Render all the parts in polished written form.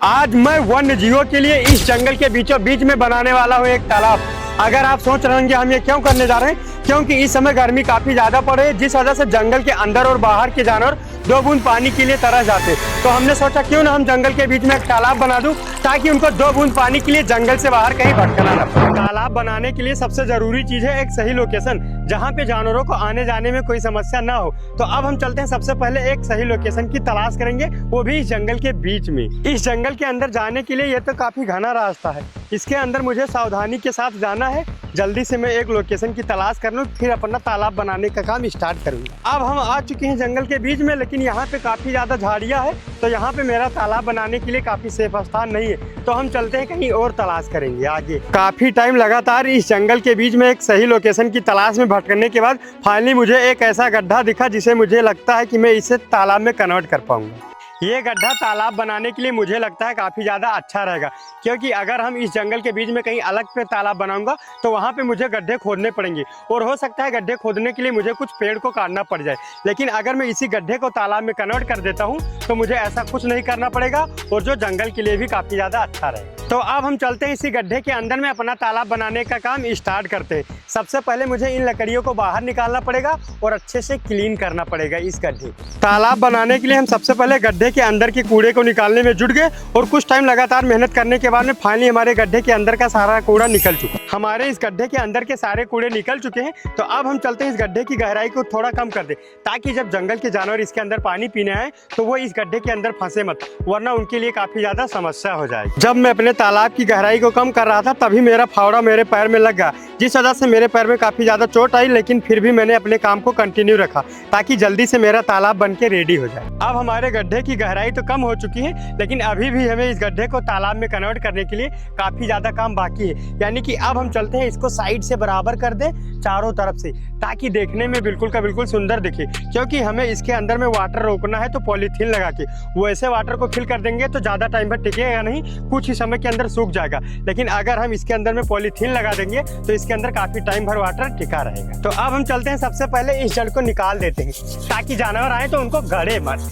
आज मैं वन्य जीवों के लिए इस जंगल के बीचों बीच में बनाने वाला हूँ एक तालाब। अगर आप सोच रहे होंगे हम ये क्यों करने जा रहे हैं, क्योंकि इस समय गर्मी काफी ज्यादा पड़ रही है, जिस वजह से जंगल के अंदर और बाहर के जानवर दो बूंद पानी के लिए तरस जाते। तो हमने सोचा क्यों ना हम जंगल के बीच में एक तालाब बना दूं, ताकि उनको दो बूंद पानी के लिए जंगल से बाहर कहीं भटकना ना पड़े। तालाब बनाने के लिए सबसे जरूरी चीज है एक सही लोकेशन, जहाँ पे जानवरों को आने जाने में कोई समस्या ना हो। तो अब हम चलते हैं, सबसे पहले एक सही लोकेशन की तलाश करेंगे, वो भी इस जंगल के बीच में। इस जंगल के अंदर जाने के लिए ये तो काफी घना रास्ता है, इसके अंदर मुझे सावधानी के साथ जाना है। जल्दी से मैं एक लोकेशन की तलाश कर लूं, फिर अपना तालाब बनाने का काम स्टार्ट करूंगा। अब हम आ चुके हैं जंगल के बीच में, लेकिन यहाँ पे काफी ज्यादा झाड़ियाँ है, तो यहाँ पे मेरा तालाब बनाने के लिए काफी सेफ स्थान नहीं है। तो हम चलते हैं कहीं और तलाश करेंगे आगे। काफी टाइम लगातार इस जंगल के बीच में एक सही लोकेशन की तलाश में भटकने के बाद फाइनली मुझे एक ऐसा गड्ढा दिखा, जिसे मुझे लगता है कि मैं इसे तालाब में कन्वर्ट कर पाऊंगा। ये गड्ढा तालाब बनाने के लिए मुझे लगता है काफ़ी ज़्यादा अच्छा रहेगा, क्योंकि अगर हम इस जंगल के बीच में कहीं अलग पे तालाब बनाऊंगा तो वहाँ पे मुझे गड्ढे खोदने पड़ेंगे, और हो सकता है गड्ढे खोदने के लिए मुझे कुछ पेड़ को काटना पड़ जाए। लेकिन अगर मैं इसी गड्ढे को तालाब में कन्वर्ट कर देता हूँ तो मुझे ऐसा कुछ नहीं करना पड़ेगा, और जो जंगल के लिए भी काफ़ी ज़्यादा अच्छा रहेगा। तो अब हम चलते हैं इसी गड्ढे के अंदर में अपना तालाब बनाने का काम स्टार्ट करते हैं। सबसे पहले मुझे इन लकड़ियों को बाहर निकालना पड़ेगा और अच्छे से क्लीन करना पड़ेगा इस गड्ढे। तालाब बनाने के लिए हम सबसे पहले गड्ढे के अंदर के कूड़े को निकालने में जुट गए, और कुछ टाइम लगातार मेहनत करने के बाद में फाइनली हमारे गड्ढे के अंदर का सारा कूड़ा निकल चुका। हमारे इस गड्ढे के अंदर के सारे कूड़े निकल चुके हैं। तो अब हम चलते हैं इस गड्ढे की गहराई को थोड़ा कम कर दे, ताकि जब जंगल के जानवर इसके अंदर पानी पीने आए तो वो इस गड्ढे के अंदर फंसे मत, वरना उनके लिए काफी ज्यादा समस्या हो जाएगी। जब मैं अपने तालाब की गहराई को कम कर रहा था, तभी मेरा फावड़ा मेरे पैर में लग गया, जिस वजह से मेरे पैर में काफी ज्यादा चोट आई। लेकिन फिर भी मैंने अपने काम को कंटिन्यू रखा, ताकि जल्दी से मेरा तालाब बन के रेडी हो जाए। अब हमारे गड्ढे की गहराई तो कम हो चुकी है, लेकिन अभी भी हमें इस गड्ढे को तालाब में कन्वर्ट करने के लिए काफी ज्यादा काम बाकी है। यानी कि अब हम चलते हैं, इसको साइड से बराबर कर दें चारों तरफ से, ताकि देखने में बिल्कुल का बिल्कुल सुंदर दिखे। क्योंकि हमें इसके अंदर में वाटर रोकना है, तो पॉलीथीन लगा के वो ऐसे वाटर को फिल कर देंगे तो ज्यादा टाइम पर टिकेगा नहीं, कुछ ही समय के अंदर सूख जाएगा। लेकिन अगर हम इसके अंदर में पॉलीथीन लगा देंगे तो इसके अंदर काफी टाइम भर वाटर टिका रहेगा। तो अब हम चलते हैं, सबसे पहले इस जड़ को निकाल देते हैं, ताकि जानवर आए तो उनको गड़े मत।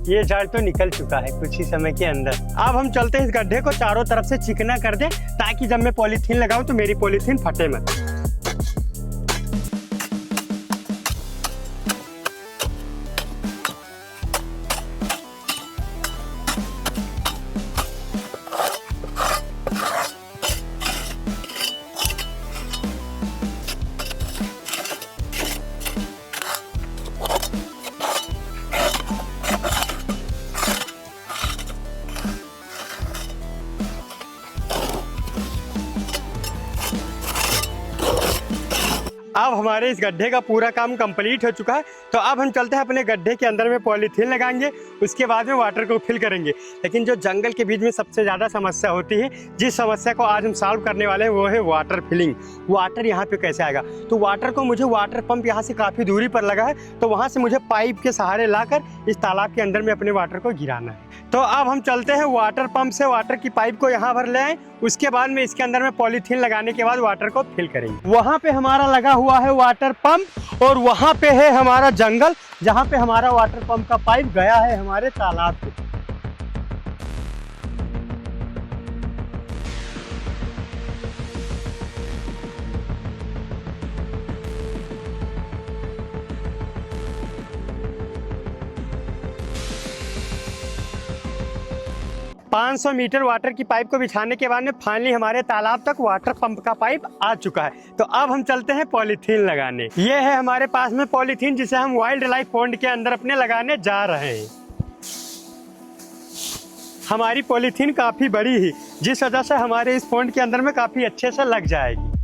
ये जड़ तो निकल चुका है कुछ ही समय के अंदर। अब हम चलते हैं, इस गड्ढे को चारों तरफ से चिकना कर दें, ताकि जब मैं पॉलीथीन लगाऊं तो मेरी पॉलीथीन फटे मत। अब हमारे इस गड्ढे का पूरा काम कंप्लीट हो चुका है। तो अब हम चलते हैं, अपने गड्ढे के अंदर में पॉलीथीन लगाएंगे, उसके बाद में वाटर को फिल करेंगे। लेकिन जो जंगल के बीच में सबसे ज़्यादा समस्या होती है, जिस समस्या को आज हम सॉल्व करने वाले हैं, वो है वाटर फिलिंग। वाटर यहाँ पे कैसे आएगा? तो वाटर को मुझे वाटर पंप यहाँ से काफ़ी दूरी पर लगा है, तो वहाँ से मुझे पाइप के सहारे लाकर इस तालाब के अंदर में अपने वाटर को गिराना है। तो अब हम चलते हैं, वाटर पंप से वाटर की पाइप को यहाँ भर ले आए, उसके बाद में इसके अंदर में पॉलीथीन लगाने के बाद वाटर को फिल करेंगे। वहाँ पे हमारा लगा हुआ है वाटर पंप, और वहाँ पे है हमारा जंगल, जहाँ पे हमारा वाटर पंप का पाइप गया है हमारे तालाब पे। 500 मीटर वाटर की पाइप को बिछाने के बाद में फाइनली हमारे तालाब तक वाटर पंप का पाइप आ चुका है। तो अब हम चलते हैं पॉलीथीन लगाने। ये है हमारे पास में पॉलीथीन, जिसे हम वाइल्ड लाइफ पॉन्ड के अंदर अपने लगाने जा रहे हैं। हमारी पॉलीथीन काफ़ी बड़ी है, जिस वजह से हमारे इस पॉन्ड के अंदर में काफ़ी अच्छे से लग जाएगी।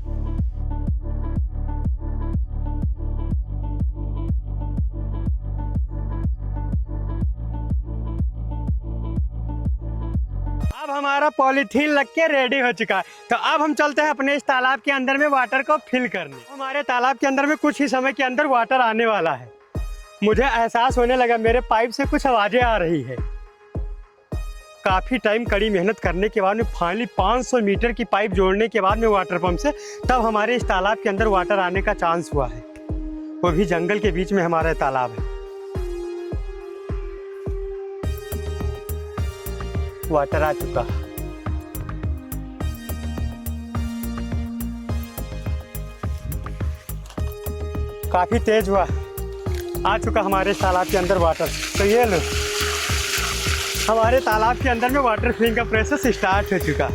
अब हमारा पॉलीथीन लग के रेडी हो चुका है। तो अब हम चलते हैं अपने इस तालाब के अंदर में वाटर को फिल करने। हमारे तालाब के अंदर में कुछ ही समय के अंदर वाटर आने वाला है। मुझे एहसास होने लगा, मेरे पाइप से कुछ आवाज़ें आ रही है। काफ़ी टाइम कड़ी मेहनत करने के बाद में फाइनली 500 मीटर की पाइप जोड़ने के बाद में वाटर पंप से तब हमारे इस तालाब के अंदर वाटर आने का चांस हुआ है। वो भी जंगल के बीच में हमारा तालाब है। वाटर आ चुका। काफी तेज हुआ, आ चुका हमारे तालाब के अंदर वाटर। तो ये लो, हमारे तालाब के अंदर में वाटर फिलिंग का प्रोसेस स्टार्ट हो चुका।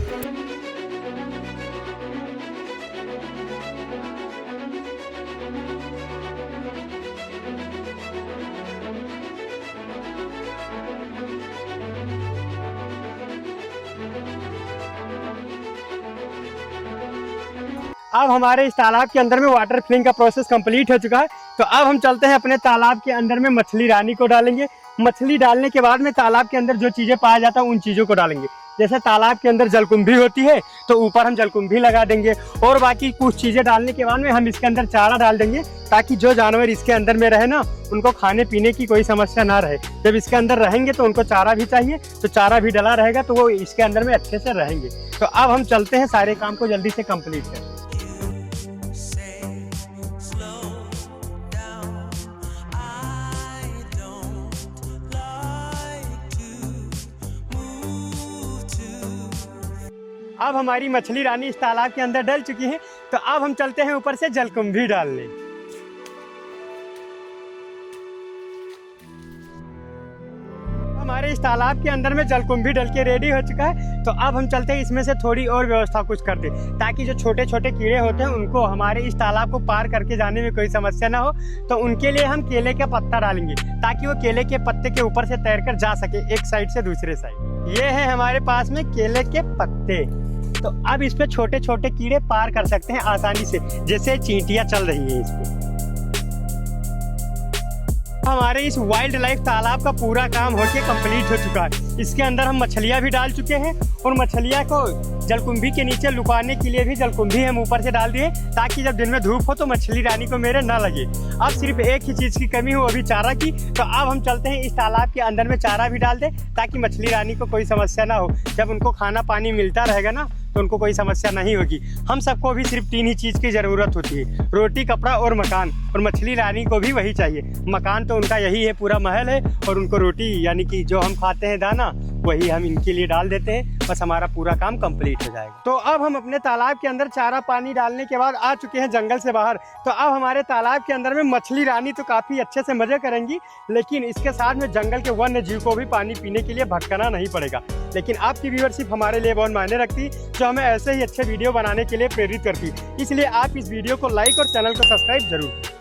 अब हमारे इस तालाब के अंदर में वाटर फिलिंग का प्रोसेस कंप्लीट हो चुका है। तो अब हम चलते हैं अपने तालाब के अंदर में मछली रानी को डालेंगे। मछली डालने के बाद में तालाब के अंदर जो चीज़ें पाया जाता है उन चीज़ों को डालेंगे। जैसे तालाब के अंदर जलकुंभी होती है तो ऊपर हम जलकुंभी लगा देंगे, और बाकी कुछ चीज़ें डालने के बाद में हम इसके अंदर चारा डाल देंगे, ताकि जो जानवर इसके अंदर में रहे ना, उनको खाने पीने की कोई समस्या ना रहे। जब इसके अंदर रहेंगे तो उनको चारा भी चाहिए, तो चारा भी डला रहेगा तो वो इसके अंदर में अच्छे से रहेंगे। तो अब हम चलते हैं सारे काम को जल्दी से कंप्लीट करें। अब हमारी मछली रानी इस तालाब के अंदर डल चुकी है। तो अब हम चलते हैं ऊपर से जलकुंभी डालने। हमारे इस तालाब के अंदर में जलकुंभी डल के रेडी हो चुका है। तो अब हम चलते हैं इसमें से थोड़ी और व्यवस्था कुछ कर दे, ताकि जो छोटे छोटे कीड़े होते हैं उनको हमारे इस तालाब को पार करके जाने में कोई समस्या ना हो। तो उनके लिए हम केले का पत्ता डालेंगे, ताकि वो केले के पत्ते के ऊपर से तैरकर जा सके एक साइड से दूसरे साइड। ये है हमारे पास में केले के पत्ते। तो अब इस पे छोटे छोटे कीड़े पार कर सकते हैं आसानी से, जैसे चींटियां चल रही है इस पे। हमारे इस वाइल्ड लाइफ तालाब का पूरा काम होके कंप्लीट हो चुका है। इसके अंदर हम मछलियां भी डाल चुके हैं, और मछलियां को जलकुंभी के नीचे लुकाने के लिए भी जलकुंभी हम ऊपर से डाल दिए, ताकि जब दिन में धूप हो तो मछली रानी को मेरे ना लगे। अब सिर्फ एक ही चीज़ की कमी हो, अभी चारा की। तो अब हम चलते हैं इस तालाब के अंदर में चारा भी डाल दें, ताकि मछली रानी को कोई समस्या ना हो। जब उनको खाना पानी मिलता रहेगा ना, तो उनको कोई समस्या नहीं होगी। हम सबको भी सिर्फ 3 ही चीज़ की ज़रूरत होती है, रोटी, कपड़ा और मकान। और मछली रानी को भी वही चाहिए। मकान तो उनका यही है, पूरा महल है, और उनको रोटी यानी कि जो हम खाते हैं दाना, वही हम इनके लिए डाल देते हैं। बस हमारा पूरा काम कंप्लीट हो जाएगा। तो अब हम अपने तालाब के अंदर चारा पानी डालने के बाद आ चुके हैं जंगल से बाहर। तो अब हमारे तालाब के अंदर में मछली रानी तो काफ़ी अच्छे से मज़े करेंगी, लेकिन इसके साथ में जंगल के वन्य जीव को भी पानी पीने के लिए भटकना नहीं पड़ेगा। लेकिन आपकी व्यूअरशिप हमारे लिए बहुत मायने रखती, जो हमें ऐसे ही अच्छे वीडियो बनाने के लिए प्रेरित करती। इसलिए आप इस वीडियो को लाइक और चैनल को सब्सक्राइब जरूर करें।